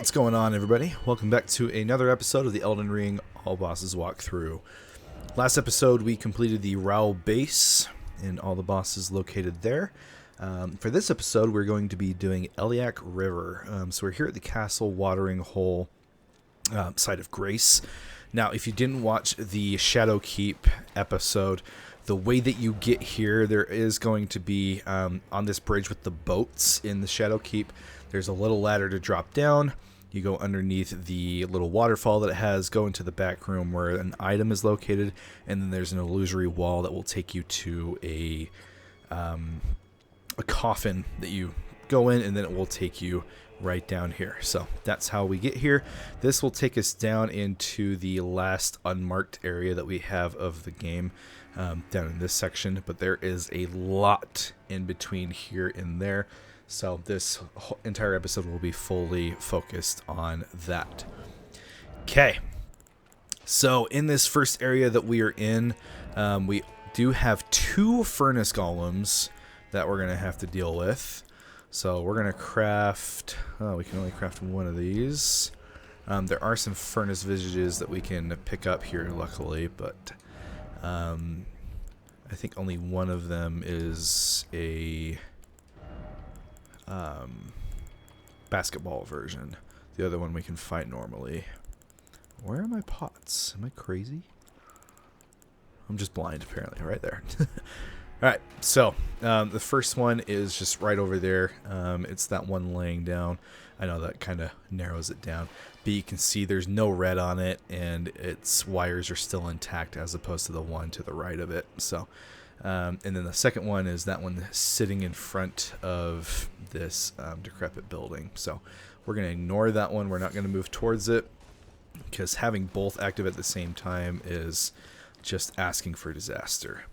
What's going on, everybody? Welcome back to another episode of the Elden Ring All Bosses Walkthrough. Last episode, we completed the Rao base and all the bosses located there. For this episode, we're going to be doing Eliak River. So we're here at the Castle Watering Hole site of Grace. Now, if you didn't watch the Shadowkeep episode, the way that you get here, there is going to be on this bridge with the boats in the Shadowkeep. There's a little ladder to drop down. You go underneath the little waterfall that it has, go into the back room where an item is located, and then there's an illusory wall that will take you to a coffin that you go in, and then it will take you right down here. So that's how we get here. This will take us down into the last unmarked area that we have of the game, down in this section, but there is a lot in between here and there. So this entire episode will be fully focused on that. Okay. So in this first area that we are in, we do have two furnace golems that we're going to have to deal with. So we're going to craft... Oh, we can only craft one of these. There are some furnace visages that we can pick up here, luckily, but I think only one of them is a... basketball version. The other one we can fight normally. Where are my pots? Am I crazy? I'm just blind, apparently, right there. Alright, so the first one is just right over there. It's that one laying down. I know that kind of narrows it down, but you can see there's no red on it, and its wires are still intact as opposed to the one to the right of it. So and then the second one is that one sitting in front of this decrepit building. So we're going to ignore that one. We're not going to move towards it because having both active at the same time is just asking for disaster.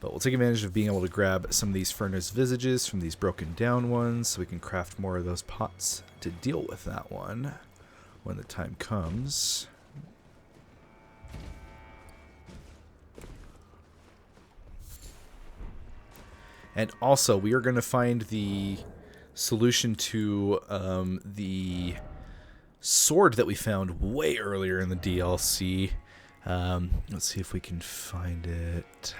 But we'll take advantage of being able to grab some of these furnace visages from these broken down ones so we can craft more of those pots to deal with that one when the time comes. And also, we are going to find the solution to the sword that we found way earlier in the DLC. Let's see if we can find it.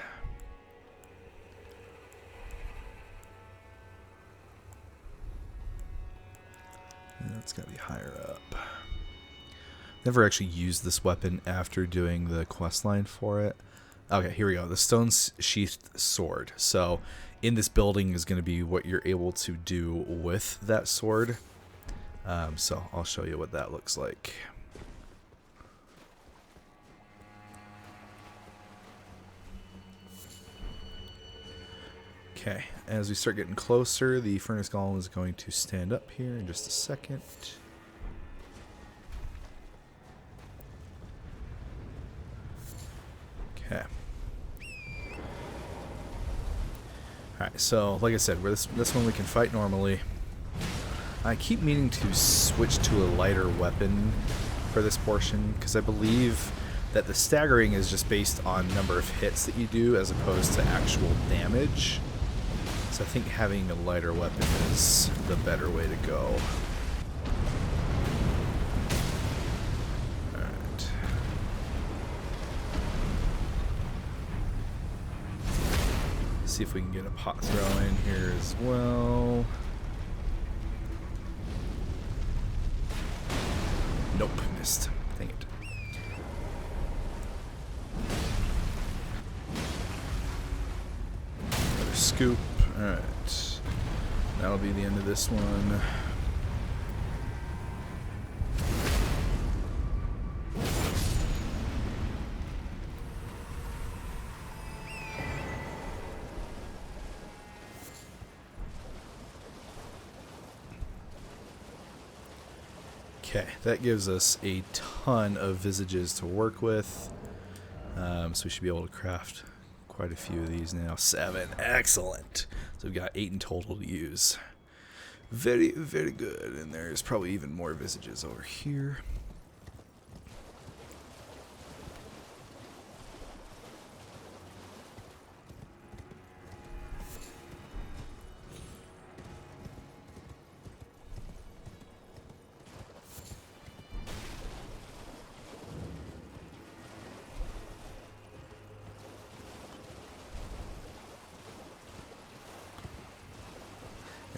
That's got to be higher up. Never actually used this weapon after doing the questline for it. Okay, here we go. The stone-sheathed sword. So in this building is going to be what you're able to do with that sword. So I'll show you what that looks like. Okay, as we start getting closer, the furnace golem is going to stand up here in just a second. Okay. Alright, so like I said, this one we can fight normally. I keep meaning to switch to a lighter weapon for this portion, because I believe that the staggering is just based on number of hits that you do as opposed to actual damage. So I think having a lighter weapon is the better way to go. Alright. See if we can get a pot throw in here as well. Nope, missed. Dang it. Another scoop. Alright. That'll be the end of this one. Okay, that gives us a ton of visages to work with. So we should be able to craft quite a few of these now. 7. Excellent. So we've got 8 in total to use. Very, very good. And there's probably even more visages over here.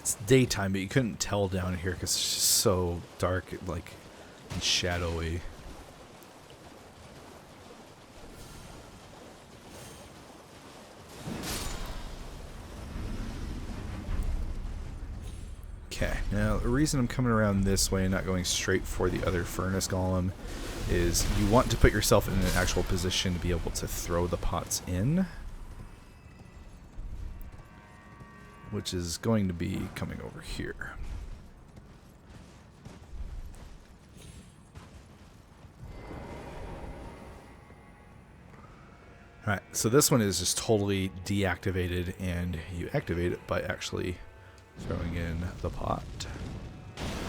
It's daytime, but you couldn't tell down here because it's just so dark, like, and shadowy. Okay, now the reason I'm coming around this way and not going straight for the other furnace golem is you want to put yourself in an actual position to be able to throw the pots in, which is going to be coming over here. Alright, so this one is just totally deactivated, and you activate it by actually throwing in the pot.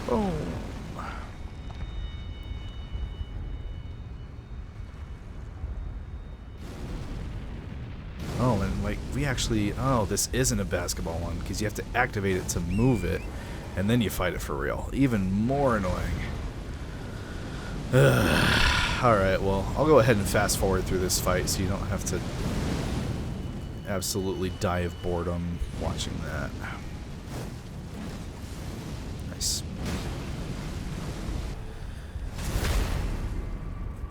Boom! Oh, and like, we actually... Oh, this isn't a basketball one, because you have to activate it to move it, and then you fight it for real. Even more annoying. Alright, well, I'll go ahead and fast forward through this fight so you don't have to absolutely die of boredom watching that. Nice.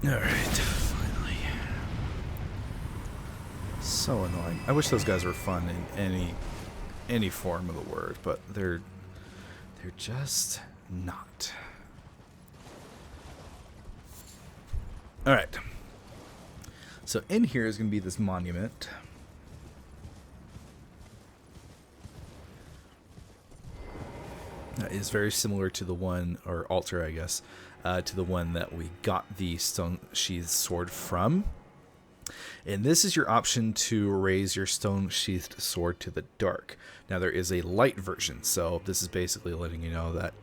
Alright, finally. So annoying. I wish those guys were fun in any form of the word, but they're just not. Alright. So in here is going to be this monument. That is very similar to the one, or altar I guess, to the one that we got the stone sheathed sword from. And this is your option to raise your stone sheathed sword to the dark. Now there is a light version, so this is basically letting you know that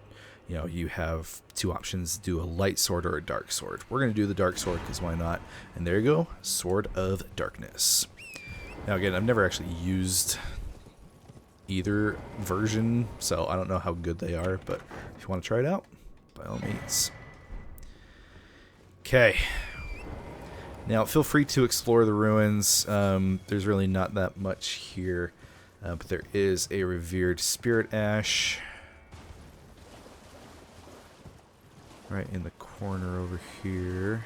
you have two options, do a light sword or a dark sword. We're going to do the dark sword because why not? And there you go, Sword of Darkness. Now again, I've never actually used either version, so I don't know how good they are, but if you want to try it out, by all means. Okay. Now feel free to explore the ruins. There's really not that much here, but there is a revered spirit ash right in the corner over here.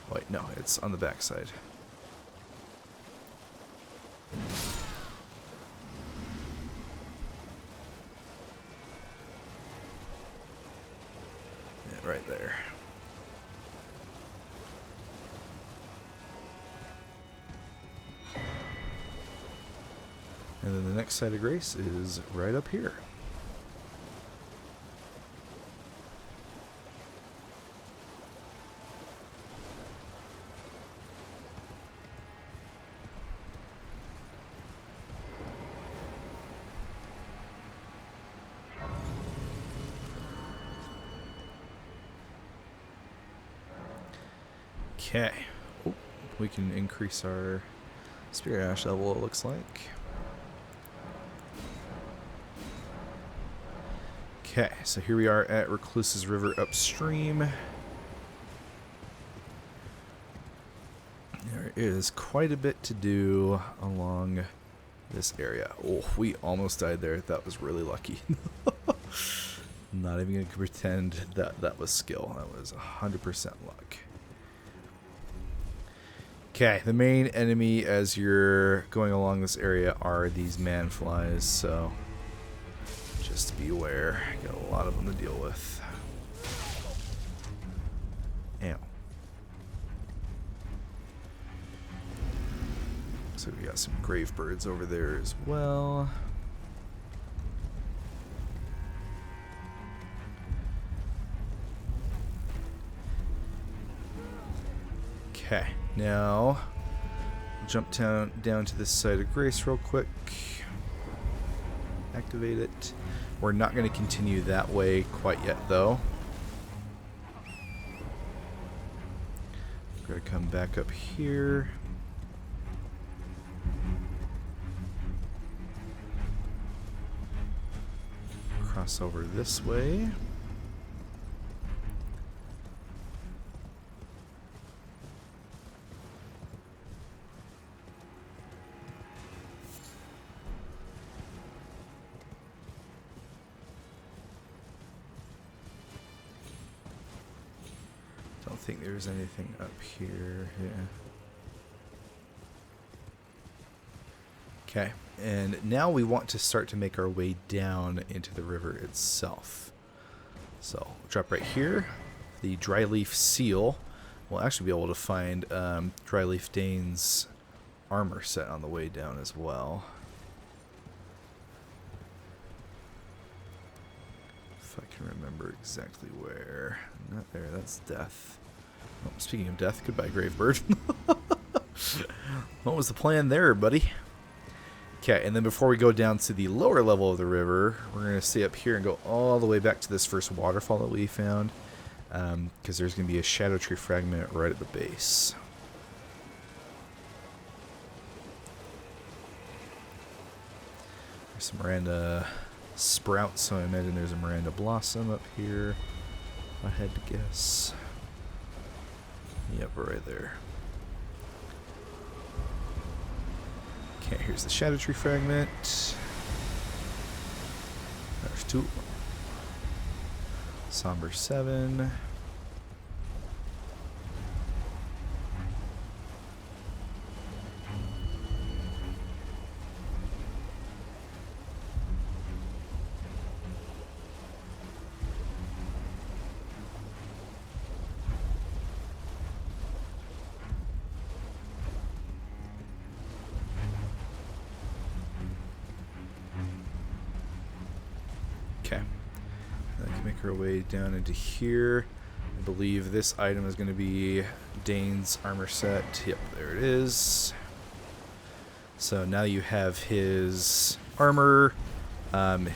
Wait, no, it's on the back side. Yeah, right there. And then the next site of grace is right up here. Okay. Oh, we can increase our spirit ash level, it looks like. Okay, so here we are at Recluses River upstream. There is quite a bit to do along this area. Oh, we almost died there. That was really lucky. I'm not even going to pretend that that was skill. That was 100% luck. Okay, the main enemy as you're going along this area are these man-flies, so just beware. Got a lot of them to deal with. Ow. So we got some grave birds over there as well. Okay, now jump down to this site of grace real quick. Activate it. We're not going to continue that way quite yet, though. We're going to come back up here. Cross over this way. think there's anything up here. Yeah. Okay, and now we want to start to make our way down into the river itself. So, we'll drop right here. The Dryleaf Seal. We'll actually be able to find Dryleaf Dane's armor set on the way down as well. If I can remember exactly where. Not there, that's death. Oh, speaking of death, goodbye, Gravebird. What was the plan there, buddy? Okay, and then before we go down to the lower level of the river, we're going to stay up here and go all the way back to this first waterfall that we found. Because there's going to be a Shadow Tree fragment right at the base. There's some Miranda sprouts, so I imagine there's a Miranda blossom up here. If I had to guess. Yep, right there. Okay, here's the Shadow Tree fragment. There's 2. Somber 7. Okay. I can make our way down into here. I believe this item is going to be Dane's armor set. Yep, there it is. So now you have his armor,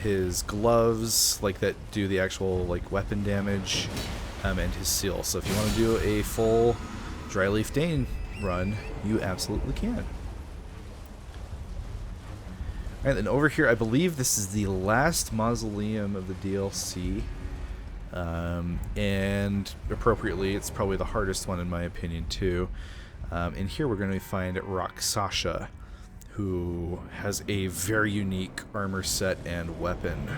his gloves, like that do the actual like weapon damage, and his seal. So if you want to do a full Dryleaf Dane run, you absolutely can. Alright, then over here, I believe this is the last mausoleum of the DLC. And appropriately, it's probably the hardest one in my opinion, too. In here, we're going to find Rakshasa, who has a very unique armor set and weapon.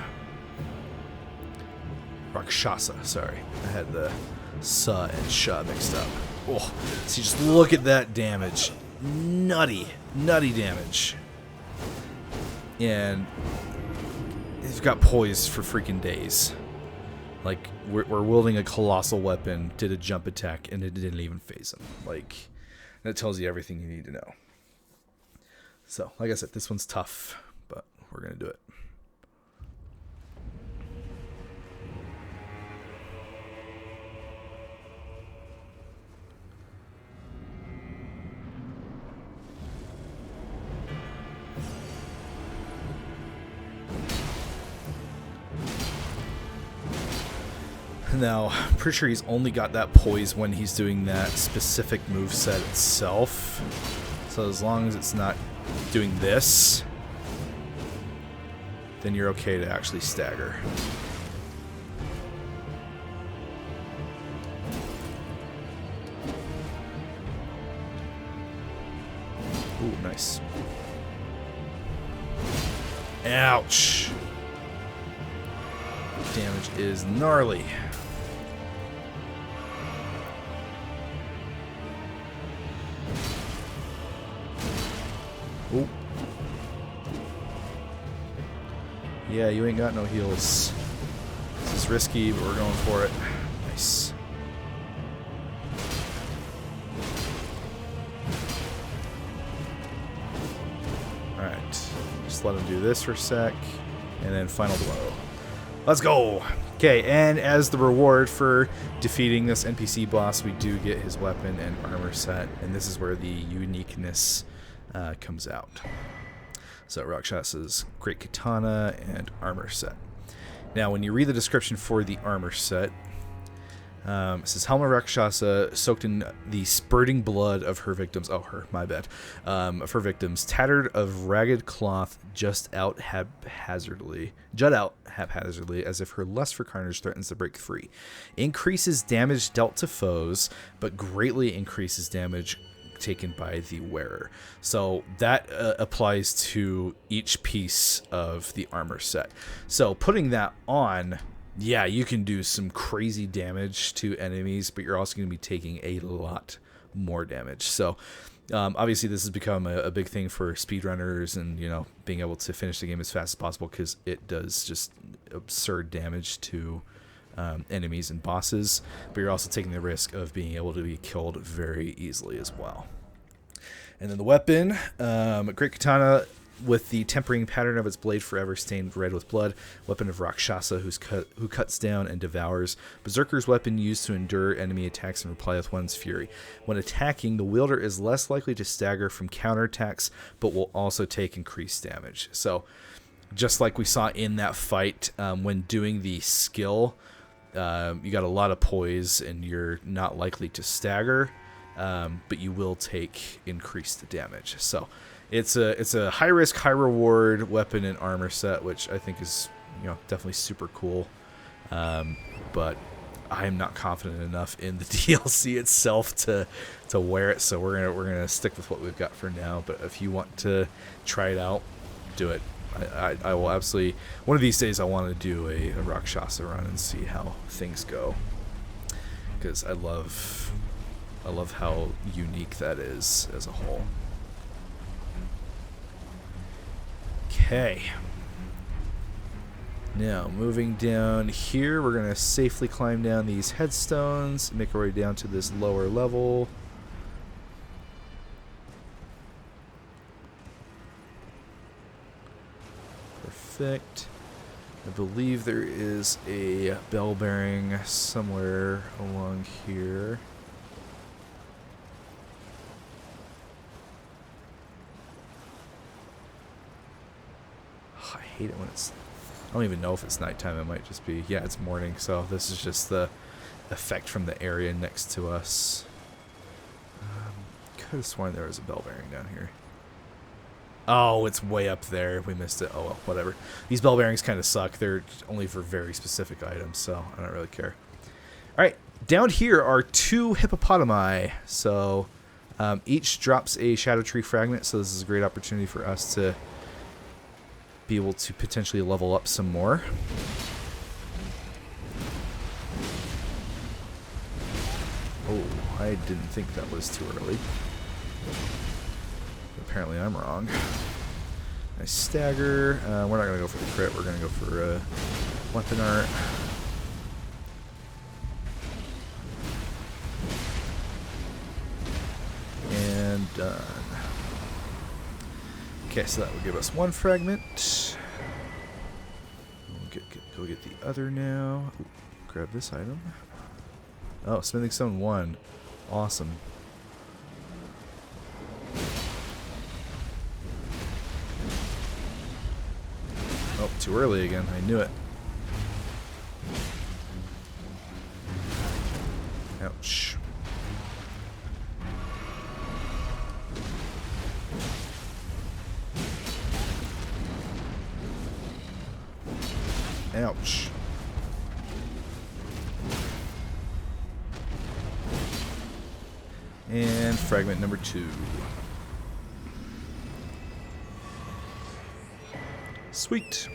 Rakshasa, sorry. I had the sa and sha mixed up. Oh, see, just look at that damage. Nutty damage. And he's got poise for freaking days. Like, we're wielding a colossal weapon, did a jump attack, and it didn't even phase him. Like, that tells you everything you need to know. So, like I said, this one's tough, but we're going to do it. Now, I'm pretty sure he's only got that poise when he's doing that specific moveset itself. So as long as it's not doing this, then you're okay to actually stagger. Ooh, nice. Ouch! Damage is gnarly. Ooh. Yeah, you ain't got no heals. This is risky, but we're going for it. Nice. Alright. Just let him do this for a sec. And then final blow. Let's go! Okay, and as the reward for defeating this NPC boss, we do get his weapon and armor set. And this is where the uniqueness comes out. So Rakshasa's great katana and armor set. Now, when you read the description for the armor set, it says Helma Rakshasa soaked in the spurting blood of her victims. Oh, my bad. Of her victims, tattered of ragged cloth, jut out haphazardly, as if her lust for carnage threatens to break free. Increases damage dealt to foes, but greatly increases damage taken by the wearer. So that applies to each piece of the armor set. So putting that on yeah, you can do some crazy damage to enemies, but you're also going to be taking a lot more damage. So obviously this has become a big thing for speedrunners and, you know, being able to finish the game as fast as possible because it does just absurd damage to enemies and bosses, but you're also taking the risk of being able to be killed very easily as well. And then the weapon, Great Katana with the tempering pattern of its blade forever stained red with blood. Weapon of Rakshasa, who cuts down and devours. Berserker's weapon used to endure enemy attacks and reply with one's fury. When attacking, the wielder is less likely to stagger from counterattacks, but will also take increased damage. So, just like we saw in that fight, when doing the skill, you got a lot of poise and you're not likely to stagger, but you will take increased damage. So it's a high risk, high reward weapon and armor set, which I think is, you know, definitely super cool. But I am not confident enough in the DLC itself to wear it, so we're gonna stick with what we've got for now. But if you want to try it out, do it. I will absolutely, one of these days I want to do a Rakshasa run and see how things go, because I love how unique that is as a whole. Okay. Now, moving down here, we're going to safely climb down these headstones, make our way down to this lower level. Perfect. I believe there is a bell bearing somewhere along here. I hate it when it's... I don't even know if it's nighttime. It might just be... Yeah, it's morning, so this is just the effect from the area next to us. Could have sworn there was a bell bearing down here. Oh, it's way up there. We missed it. Oh, well, whatever. These bell bearings kind of suck. They're only for very specific items, so I don't really care. All right, down here are 2 hippopotami. So each drops a shadow tree fragment, so this is a great opportunity for us to be able to potentially level up some more. Oh, I didn't think that was too early. Apparently I'm wrong. I stagger. We're not going to go for the crit. We're going to go for weapon art. And done. Okay, so that will give us 1 fragment. We'll go get the other now. Ooh, grab this item. Oh, smithing stone 1. Awesome. Oh, too early again. I knew it. Ouch. Ouch. And fragment number 2. Sweet.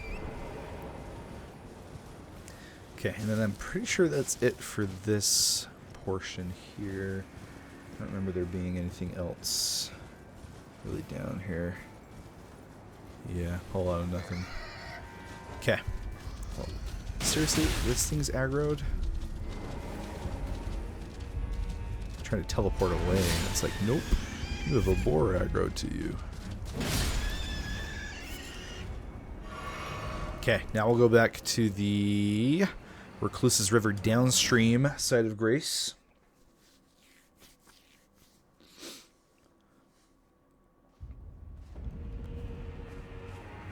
Okay, and then I'm pretty sure that's it for this portion here. I don't remember there being anything else really down here. Yeah, a whole lot of nothing. Okay. Well, seriously, this thing's aggroed? I'm trying to teleport away, and it's like, nope, you have a boar aggroed to you. Okay, now we'll go back to the Recluses River downstream side of Grace.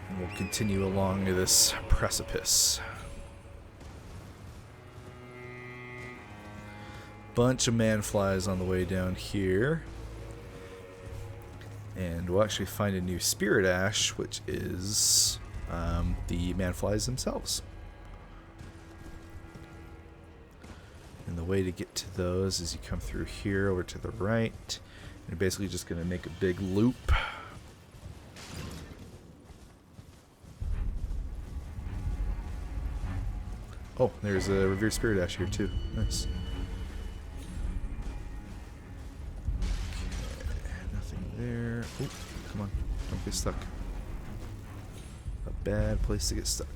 And we'll continue along this precipice. Bunch of man-flies on the way down here. And we'll actually find a new spirit ash, which is the man-flies themselves. And the way to get to those is you come through here over to the right. And you're basically just going to make a big loop. Oh, Oh, there's a revered spirit ash here too. Nice. Okay, nothing there. Oh, come on. Don't get stuck. A bad place to get stuck.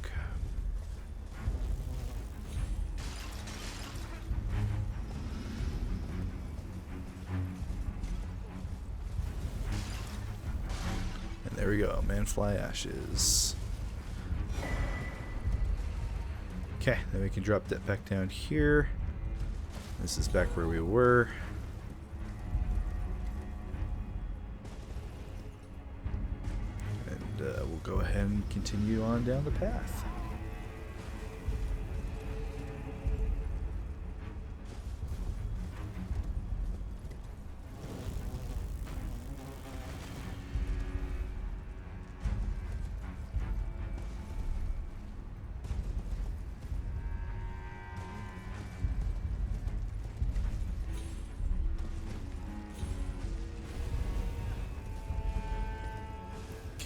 And there we go. Manfly ashes. Okay, then we can drop that back down here. This is back where we were. And we'll go ahead and continue on down the path.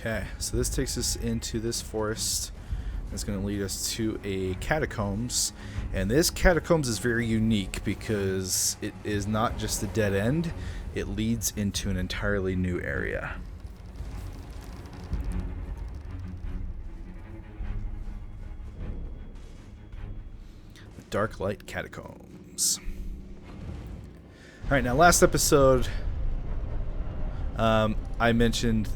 Okay, so this takes us into this forest. It's going to lead us to a catacombs. And this catacombs is very unique because it is not just a dead end. It leads into an entirely new area. The Dark Light Catacombs. Alright, now last episode, I mentioned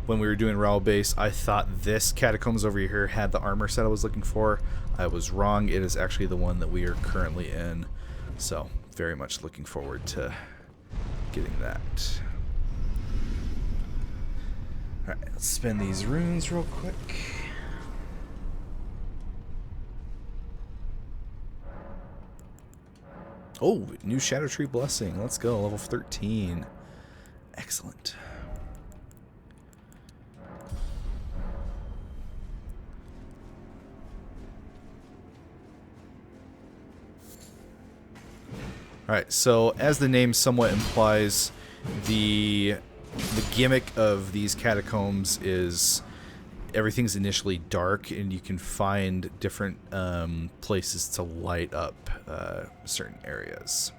when we were doing Raw Base, I thought this catacombs over here had the armor set I was looking for. I was wrong. It is actually the one that we are currently in. So, very much looking forward to getting that. Alright, let's spin these runes real quick. Oh, new Shadow Tree Blessing. Let's go, level 13. Excellent. Alright, so as the name somewhat implies, the gimmick of these catacombs is everything's initially dark and you can find different places to light up certain areas.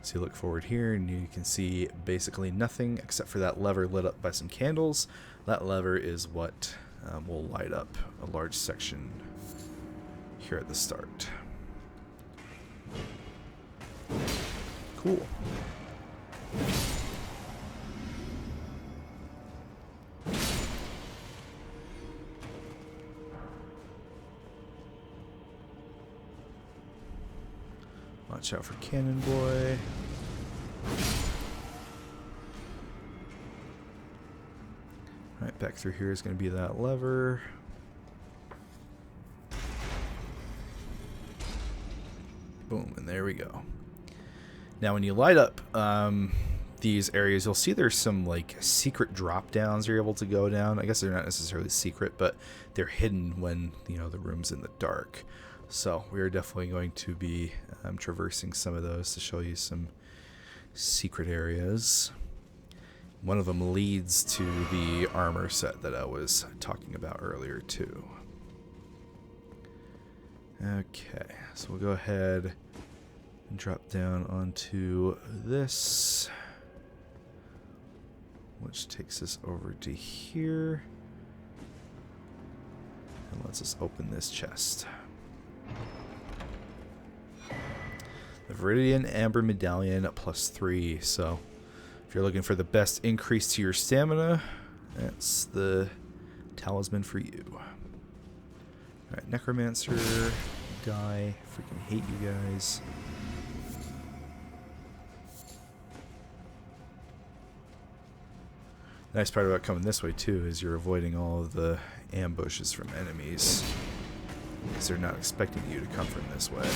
So you look forward here and you can see basically nothing except for that lever lit up by some candles. That lever is what will light up a large section here at the start. Cool. Watch out for Cannon Boy. Alright, back through here is going to be that lever. Boom, and there we go. Now when you light up these areas, you'll see there's some like secret drop downs you're able to go down. I guess they're not necessarily secret, but they're hidden when, you know, the room's in the dark. So we are definitely going to be traversing some of those to show you some secret areas. One of them leads to the armor set that I was talking about earlier too. Okay, so we'll go ahead and drop down onto this, which takes us over to here and lets us open this chest. The Viridian Amber Medallion +3. So if you're looking for the best increase to your stamina, that's the talisman for you. Alright, Necromancer, die. Freaking hate you guys. The nice part about coming this way too is you're avoiding all of the ambushes from enemies, because they're not expecting you to come from this way.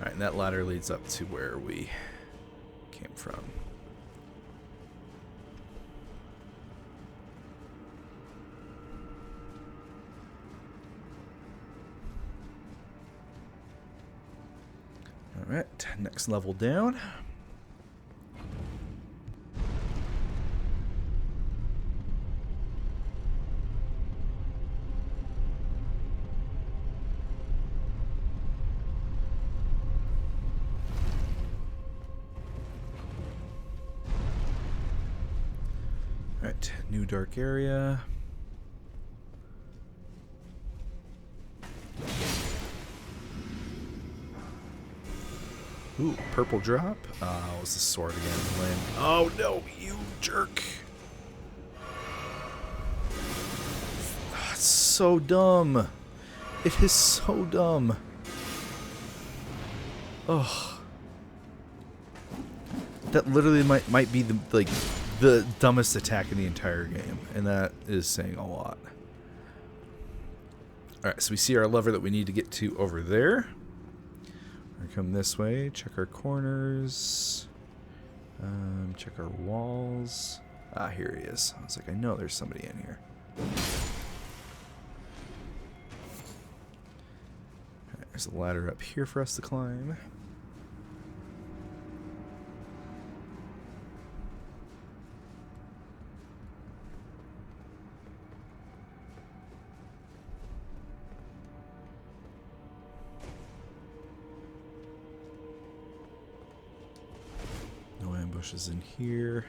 Alright, and that ladder leads up to where we came from. Alright, next level down. Alright, new dark area. Ooh, purple drop. What's the sword again? Lynn. Oh no, you jerk. It's so dumb. It is so dumb. Oh. That literally might be the dumbest attack in the entire game, and that is saying a lot. Alright, so we see our lever that we need to get to over there. We're gonna come this way, check our corners, check our walls. Ah, here he is. I was like, I know there's somebody in here. Alright, there's a ladder up here for us to climb. Bushes in here.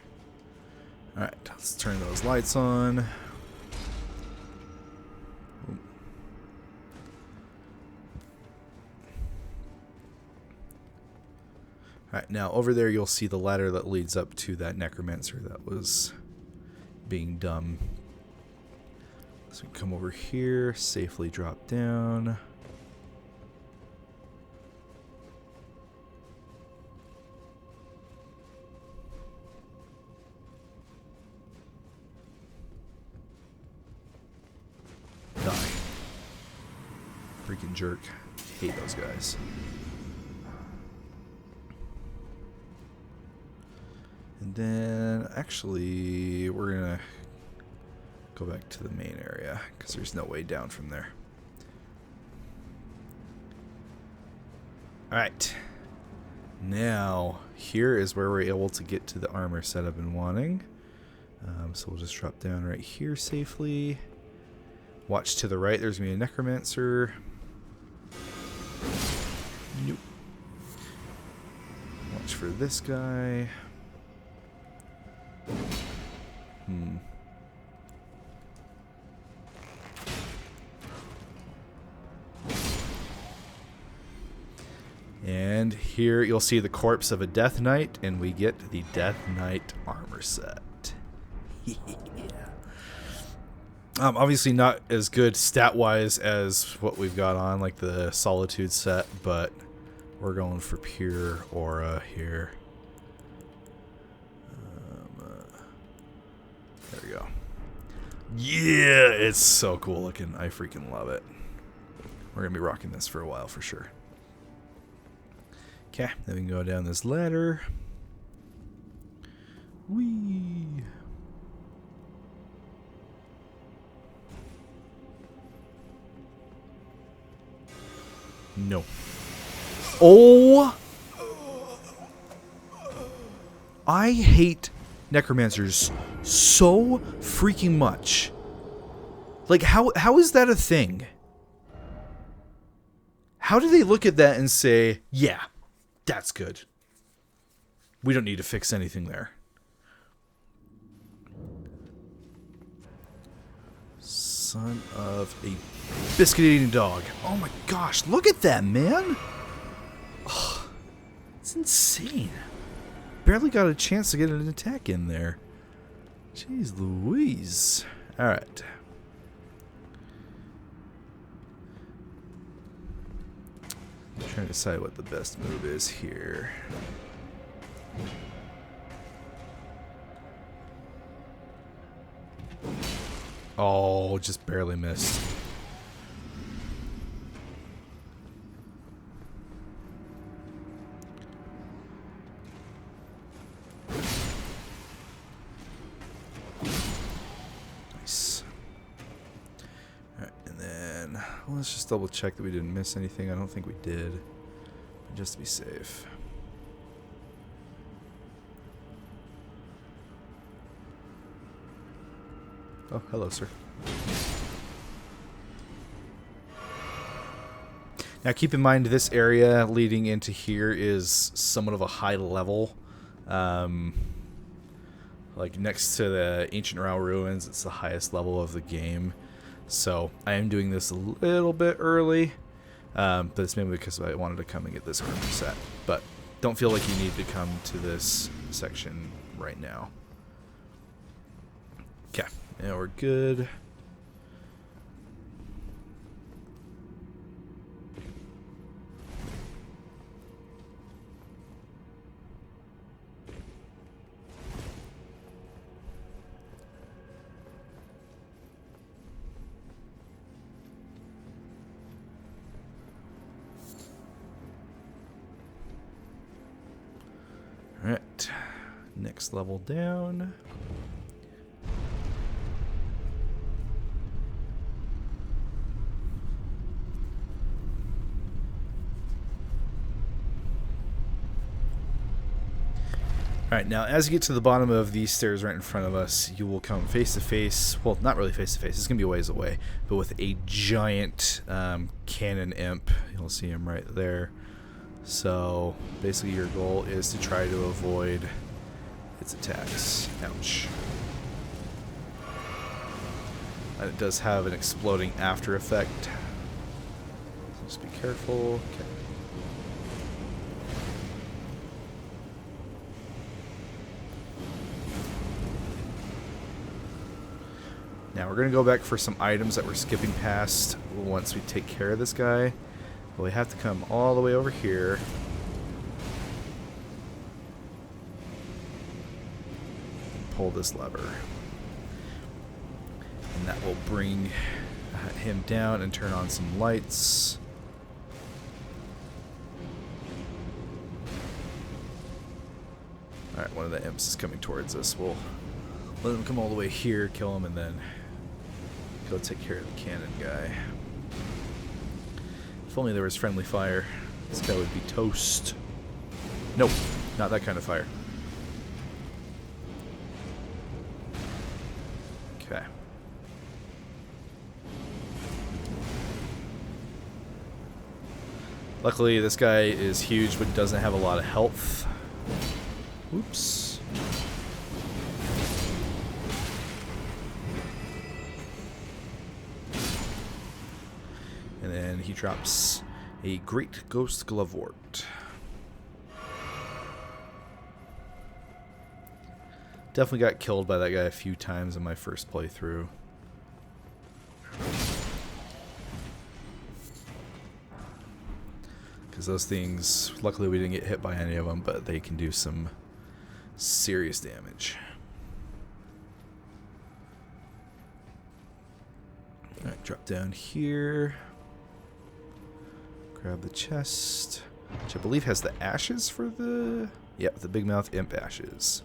Alright, let's turn those lights on. Alright, now over there you'll see the ladder that leads up to that necromancer that was being dumb. So we come over here, safely drop down. Freaking jerk. Hate those guys. And then, actually, we're gonna go back to the main area, because there's no way down from there. Alright. Now, here is where we're able to get to the armor set I've been wanting. So we'll just drop down right here safely. Watch to the right, there's going to be a necromancer. Nope. Watch for this guy. And here you'll see the corpse of a Death Knight, and we get the Death Knight armor set. Yeah. Obviously not as good stat-wise as what we've got on, like the Solitude set, but we're going for pure aura here. There we go. Yeah, it's so cool looking. I freaking love it. We're going to be rocking this for a while for sure. Okay, then we can go down this ladder. Whee! No. Oh! I hate necromancers so freaking much. Like, how is that a thing? How do they look at that and say, yeah, that's good. We don't need to fix anything there. Son of a biscuit eating dog. Oh my gosh, look at that, man. Oh, it's insane. Barely got a chance to get an attack in there. Jeez Louise. Alright. I'm trying to decide what the best move is here. Oh, just barely missed. Nice. Alright, and then let's just double check that we didn't miss anything. I don't think we did, but just to be safe. Oh, hello, sir. Now, keep in mind, this area leading into here is somewhat of a high level. Like, like next to the Ancient Rao Ruins. It's the highest level of the game. So I am doing this a little bit early, but it's mainly because I wanted to come and get this armor set. But don't feel like you need to come to this section right now. Okay, now we're good. Alright, next level down. Alright, now as you get to the bottom of these stairs right in front of us, you will come face to face, well, not really face to face, it's going to be a ways away, but with a giant cannon imp. You'll see him right there. So basically your goal is to try to avoid its attacks. Ouch. And it does have an exploding after effect. So just be careful. Okay. Now we're going to go back for some items that we're skipping past once we take care of this guy. But we have to come all the way over here. And pull this lever. And that will bring him down and turn on some lights. Alright, one of the imps is coming towards us. We'll let him come all the way here, kill him, and then go take care of the cannon guy. If only there was friendly fire, this guy would be toast. Nope, not that kind of fire. Okay. Luckily, this guy is huge, but doesn't have a lot of health. Oops. And then he drops a Great Ghost Glovewort. Definitely got killed by that guy a few times in my first playthrough. Because those things, luckily we didn't get hit by any of them, but they can do some serious damage. Alright, drop down here. Grab the chest, which I believe has the ashes for the... Yep, the Big Mouth Imp ashes.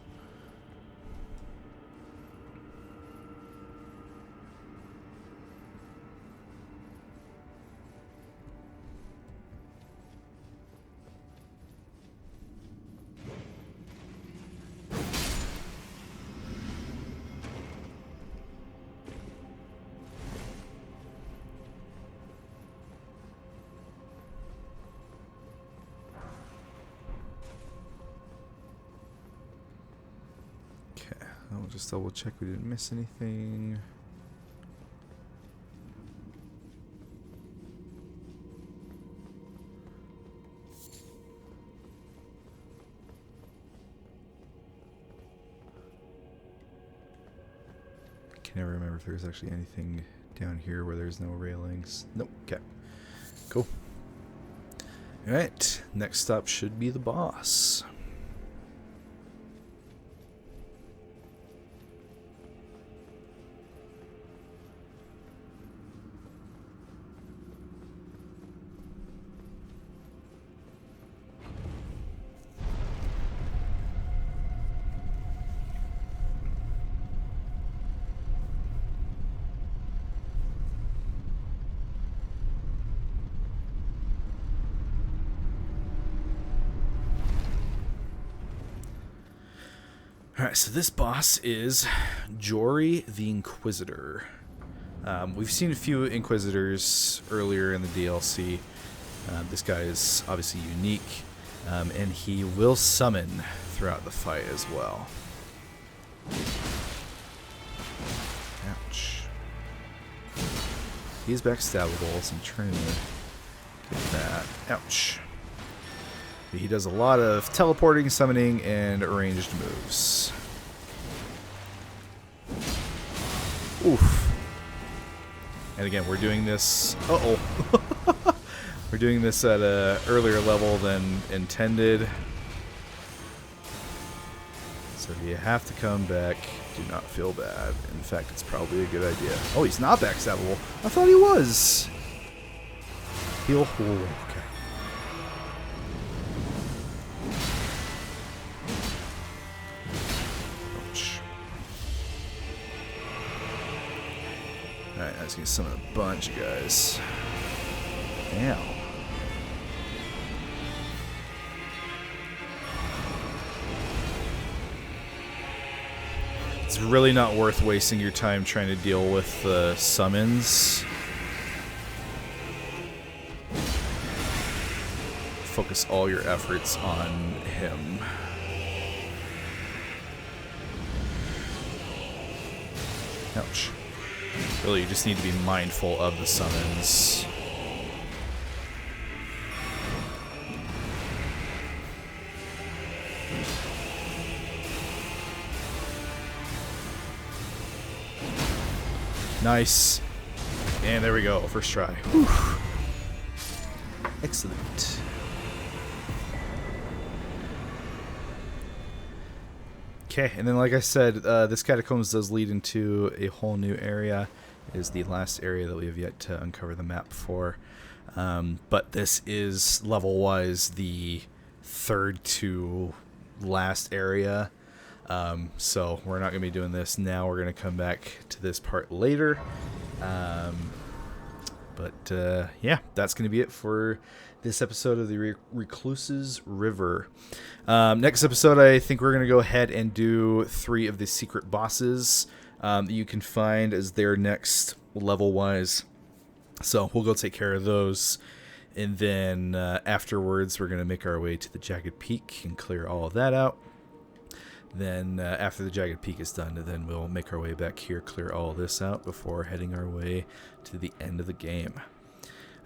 I'll just double check we didn't miss anything. I can never remember if there's actually anything down here where there's no railings. Nope. Okay. Cool. Alright. Next stop should be the boss. Alright, so this boss is Jori the Inquisitor. We've seen a few Inquisitors earlier in the DLC. This guy is obviously unique, and he will summon throughout the fight as well. He's backstabbable, so I'm trying to get that. Ouch. He does a lot of teleporting, summoning, and ranged moves. Oof. And again, we're doing this... Uh-oh. We're doing this at an earlier level than intended. So if you have to come back, do not feel bad. In fact, it's probably a good idea. Oh, he's not backstabbable. I thought he was. Heal. Okay. Ouch. Alright, I was going to summon a bunch of guys. Damn. It's really not worth wasting your time trying to deal with the summons. Focus all your efforts on him. Ouch. Really, you just need to be mindful of the summons. Nice. And there we go. First try. Whew. Excellent. Okay, and then like I said, this catacombs does lead into a whole new area. It is the last area that we have yet to uncover the map for. But this is level-wise the third to last area. So we're not going to be doing this now. We're going to come back to this part later. Yeah, that's going to be it for this episode of the Recluses River. Next episode, I think we're going to go ahead and do 3 of the secret bosses that you can find as their next level-wise. So we'll go take care of those. And then afterwards, we're going to make our way to the Jagged Peak and clear all of that out. Then after the Jagged Peak is done, then we'll make our way back here, clear all of this out before heading our way to the end of the game.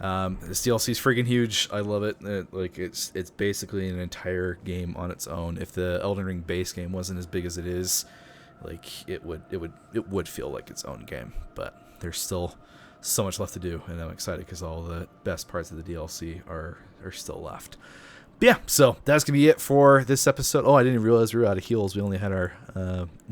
This DLC is freaking huge. I love it. It's basically an entire game on its own. If the Elden Ring base game wasn't as big as it is, like it would feel like its own game. But there's still so much left to do, and I'm excited because all the best parts of the DLC are still left. But yeah, so that's going to be it for this episode. Oh, I didn't realize we were out of heals. We only had our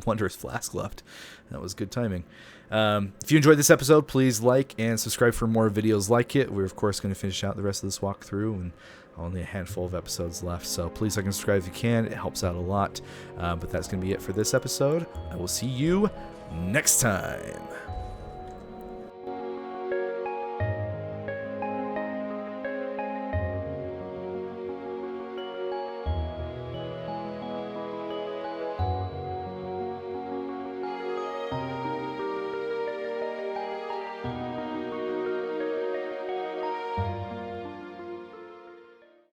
Wondrous Flask left. That was good timing. If you enjoyed this episode, please like and subscribe for more videos like it. We're, of course, going to finish out the rest of this walkthrough, and only a handful of episodes left. So please like and subscribe if you can. It helps out a lot. But that's going to be it for this episode. I will see you next time.